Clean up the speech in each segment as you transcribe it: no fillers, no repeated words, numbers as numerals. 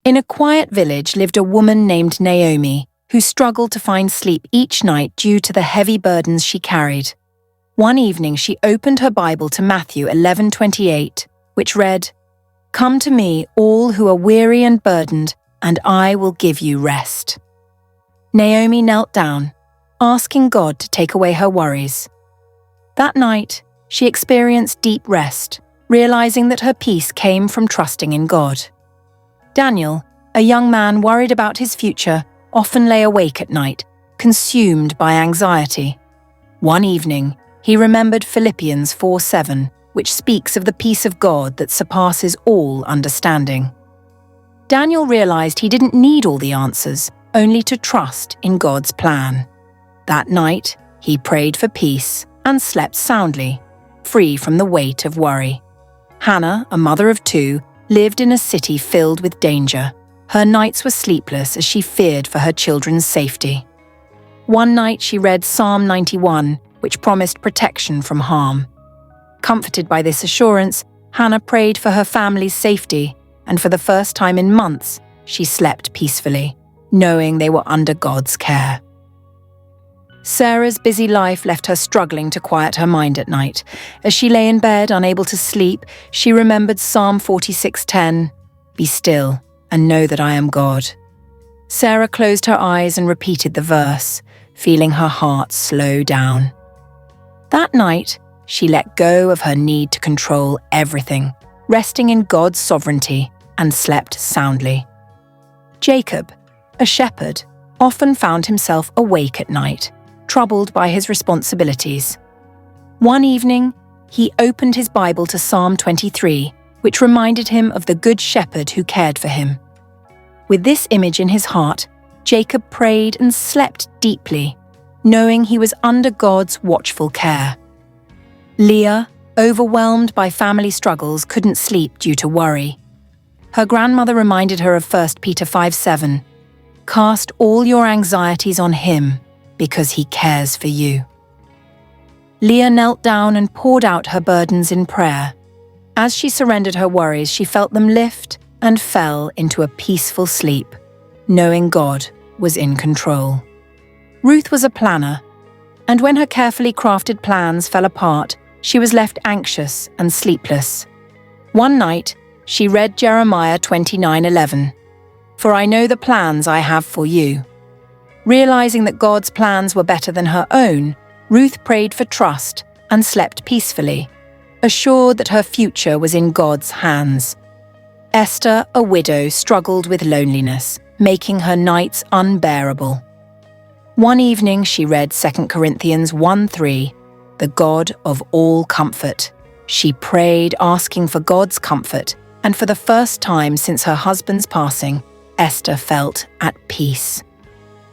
In a quiet village lived a woman named Naomi, who struggled to find sleep each night due to the heavy burdens she carried. One evening she opened her Bible to Matthew 11:28, which read, "Come to me, all who are weary and burdened, and I will give you rest." Naomi knelt down, asking God to take away her worries. That night, she experienced deep rest, realizing that her peace came from trusting in God. Daniel, a young man worried about his future, often lay awake at night, consumed by anxiety. One evening, he remembered Philippians 4:7, which speaks of the peace of God that surpasses all understanding. Daniel realized he didn't need all the answers, only to trust in God's plan. That night, he prayed for peace and slept soundly, free from the weight of worry. Hannah, a mother of 2, lived in a city filled with danger. Her nights were sleepless as she feared for her children's safety. One night she read Psalm 91, which promised protection from harm. Comforted by this assurance, Hannah prayed for her family's safety, and for the first time in months, she slept peacefully, knowing they were under God's care. Sarah's busy life left her struggling to quiet her mind at night. As she lay in bed, unable to sleep, she remembered Psalm 46:10, "Be still and know that I am God." Sarah closed her eyes and repeated the verse, feeling her heart slow down. That night, she let go of her need to control everything, resting in God's sovereignty, and slept soundly. Jacob, a shepherd, often found himself awake at night, troubled by his responsibilities. One evening, he opened his Bible to Psalm 23, which reminded him of the Good Shepherd who cared for him. With this image in his heart, Jacob prayed and slept deeply, knowing he was under God's watchful care. Leah, overwhelmed by family struggles, couldn't sleep due to worry. Her grandmother reminded her of 1 Peter 5:7, "Cast all your anxieties on him, because he cares for you." Leah knelt down and poured out her burdens in prayer. As she surrendered her worries, she felt them lift and fell into a peaceful sleep, knowing God was in control. Ruth was a planner, and when her carefully crafted plans fell apart, she was left anxious and sleepless. One night, she read Jeremiah 29:11, "For I know the plans I have for you." Realizing that God's plans were better than her own, Ruth prayed for trust and slept peacefully, assured that her future was in God's hands. Esther, a widow, struggled with loneliness, making her nights unbearable. One evening she read 2 Corinthians 1:3, "The God of all comfort." She prayed, asking for God's comfort, and for the first time since her husband's passing, Esther felt at peace.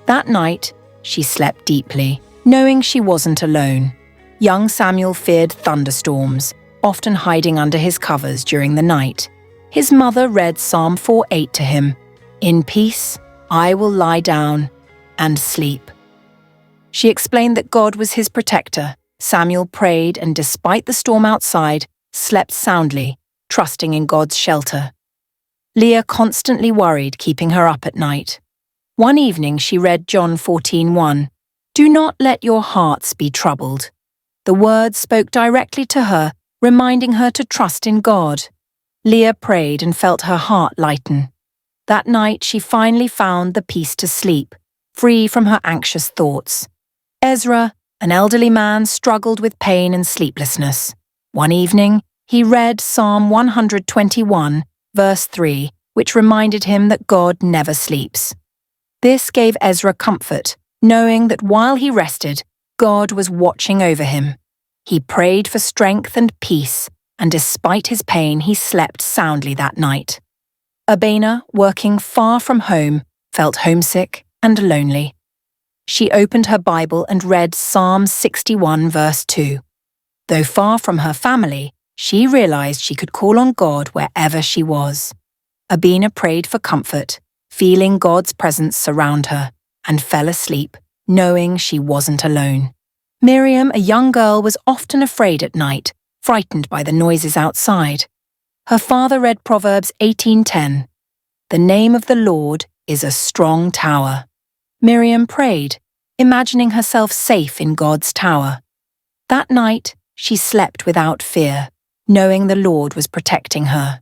That night, she slept deeply, knowing she wasn't alone. Young Samuel feared thunderstorms, often hiding under his covers during the night. His mother read Psalm 4:8 to him, "In peace, I will lie down and sleep." She explained that God was his protector. Samuel prayed and, despite the storm outside, slept soundly, trusting in God's shelter. Leah constantly worried, keeping her up at night. One evening she read John 14:1, "Do not let your hearts be troubled." The words spoke directly to her, reminding her to trust in God. Leah prayed and felt her heart lighten. That night she finally found the peace to sleep, free from her anxious thoughts. Ezra, an elderly man, struggled with pain and sleeplessness. One evening, he read Psalm 121, verse 3, which reminded him that God never sleeps. This gave Ezra comfort, knowing that while he rested, God was watching over him. He prayed for strength and peace, and despite his pain, he slept soundly that night. Abena, working far from home, felt homesick and lonely. She opened her Bible and read Psalm 61, verse 2. Though far from her family, she realized she could call on God wherever she was. Abena prayed for comfort, feeling God's presence surround her, and fell asleep, knowing she wasn't alone. Miriam, a young girl, was often afraid at night, frightened by the noises outside. Her father read Proverbs 18:10. The name of the Lord is a strong tower. Miriam prayed, imagining herself safe in God's tower. That night, she slept without fear, knowing the Lord was protecting her.